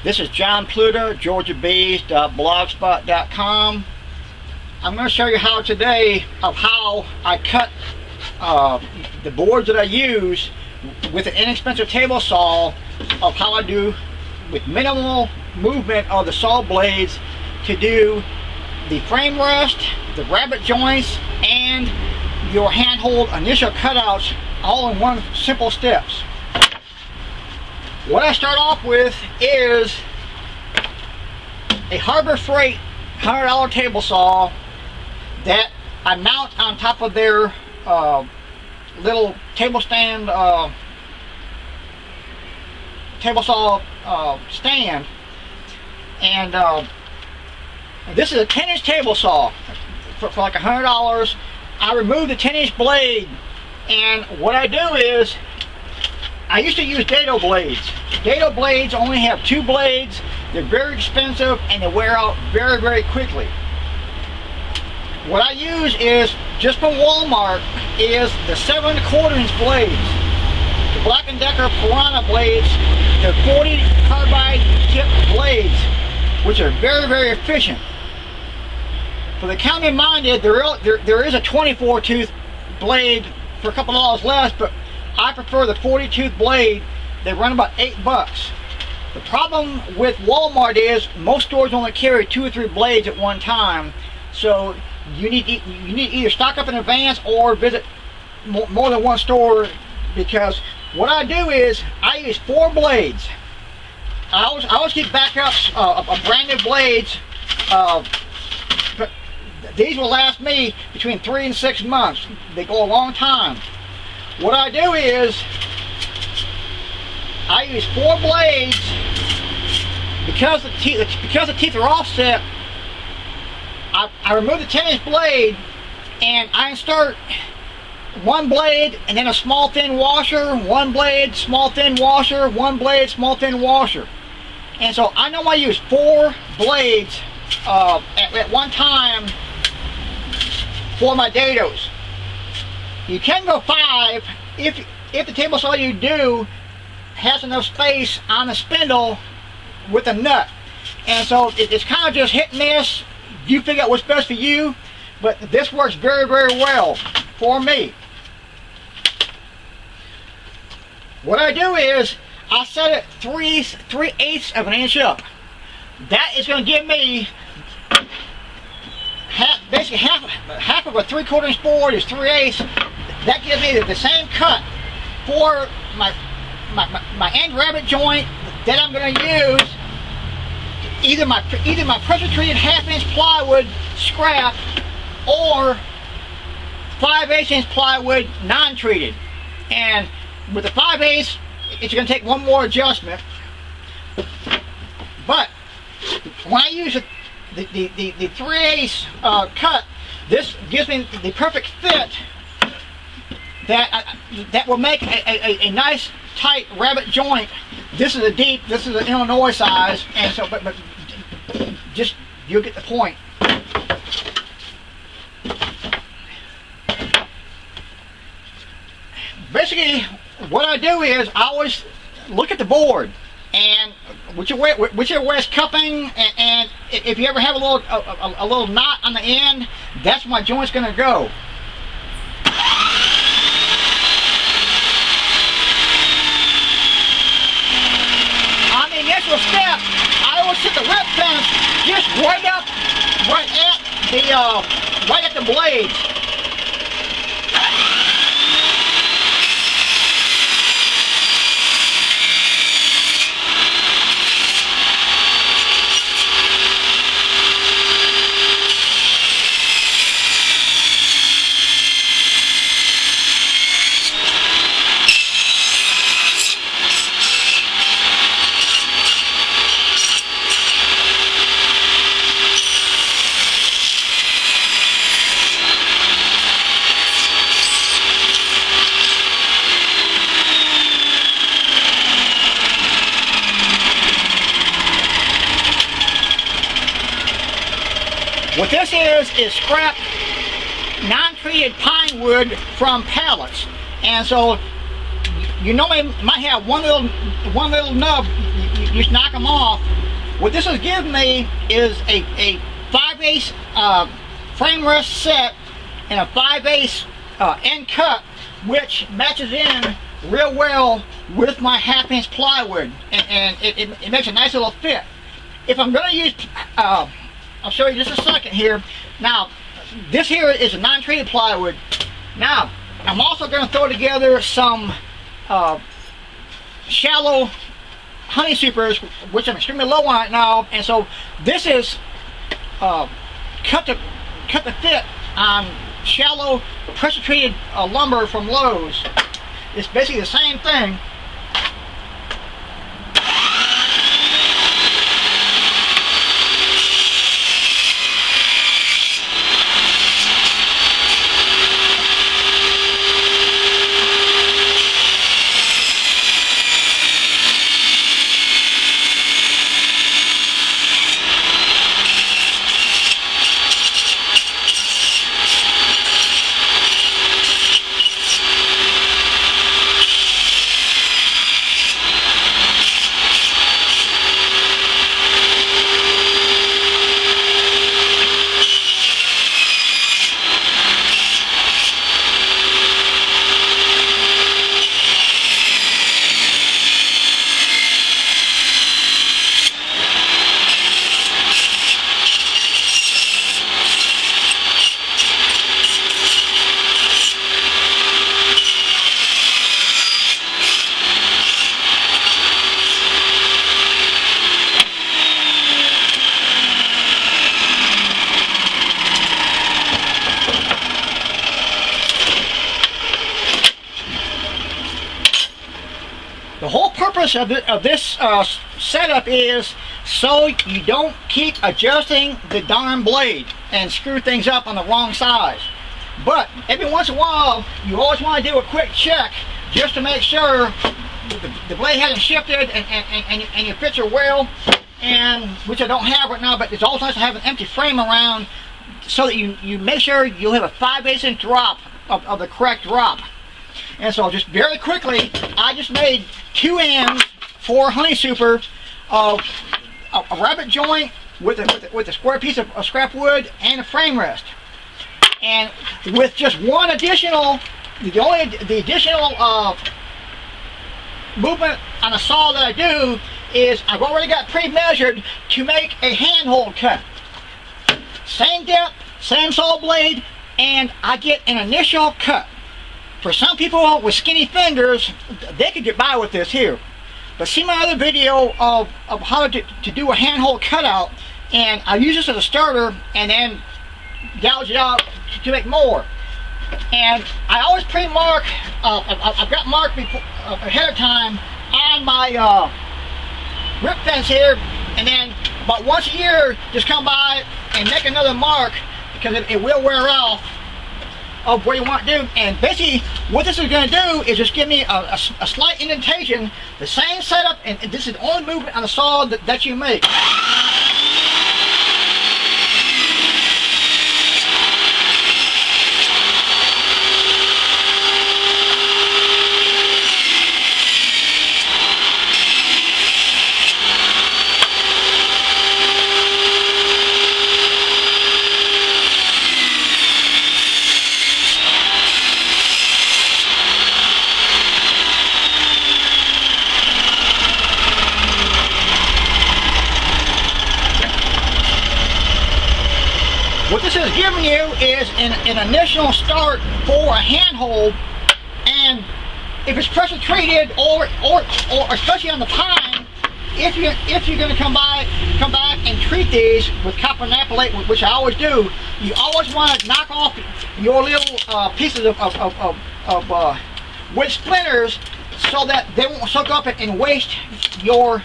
This is John Pluta, GeorgiaBees.blogspot.com. I'm going to show you how today of how I cut the boards that I use with an inexpensive table saw, of how I do with minimal movement of the saw blades to do the frame rest, the rabbet joints, and your handhold initial cutouts all in one simple steps. What I start off with is a Harbor Freight $100 table saw that I mount on top of their little table stand, table saw stand. And this is a 10-inch table saw for like $100. I remove the 10-inch blade, and what I do is I used to use dado blades. Dado blades only have 2 blades. They're very expensive and they wear out very, very quickly. What I use is, just from Walmart, is the 7¼ blades. The Black & Decker Piranha blades. They're 40 carbide tip blades, which are very, very efficient. For the county minded, there is a 24 tooth blade for a couple dollars less, but I prefer the 40 tooth blade. They run about $8. The problem with Walmart is most stores only carry 2 or 3 blades at one time, so you need to either stock up in advance or visit more than one store, because what I do is I use 4 blades. I always keep backups of brand new blades, but these will last me between 3 and 6 months. They go a long time. What I do is I use 4 blades. Because the teeth are offset, I remove the 10-inch blade and I insert 1 blade and then a small thin washer, 1 blade, small thin washer, 1 blade, small thin washer. And so I know I use 4 blades at one time for my dados. You can go 5 if the table saw you do has enough space on the spindle with a nut. And so it's kind of just hit and miss. You figure out what's best for you, but this works very, very well for me. What I do is I set it 3/8 of an inch up. That is going to give me basically half of a 3/4 inch board is 3/8. That gives me the same cut for my end rabbet joint that I'm going to use. Either my pressure treated 1/2 inch plywood scrap or 5/8 inch plywood non-treated. And with the 5/8, it's going to take one more adjustment. But when I use the 3/8 cut, this gives me the perfect fit that will make a nice tight rabbet joint. This is a deep, this is an Illinois size, and so but just you'll get the point. Basically, what I do is I always look at the board and whichever way it's cupping, and if you ever have a little knot on the end, that's where my joint's going to go. On the initial step, I always set the rip fence just right at the blades. What this is scrap non-treated pine wood from pallets, and so you normally might have one little nub just knock them off. What this has given me is a 5/8 frame rest set and a 5/8 end cut, which matches in real well with my 1/2" plywood, and it makes a nice little fit. If I'm going to use, I'll show you just a second here. Now, this here is a non-treated plywood. Now, I'm also going to throw together some shallow honey supers, which I'm extremely low on right now, and so this is cut to fit on shallow pressure treated lumber from Lowe's. It's basically the same thing. The whole purpose of this setup is so you don't keep adjusting the darn blade and screw things up on the wrong size. But every once in a while, you always want to do a quick check just to make sure the blade hasn't shifted and your fits are well, and which I don't have right now, but it's always nice to have an empty frame around so that you make sure you'll have a 5/8 inch drop of the correct drop. And so just very quickly, I just made 2 ends for honey super of a rabbet joint with a square piece of scrap wood and a frame rest. And with just one additional, the additional movement on a saw that I do is I've already got pre-measured to make a handhold cut. Same depth, same saw blade, and I get an initial cut. For some people with skinny fingers, they could get by with this here. But see my other video of how to do a handhold cutout, and I use this as a starter and then gouge it out to make more. And I always pre-mark, I've got marked ahead of time on my rip fence here, and then about once a year just come by and make another mark because it will wear off of where you want to do. And basically what this is going to do is just give me a slight indentation, the same setup, and this is the only movement on the saw that you make. What this is giving you is an initial start for a handhold, and if it's pressure treated or especially on the pine, if you're going to come back and treat these with copper naphthalate, which I always do, you always want to knock off your little pieces of wood splinters so that they won't soak up and waste your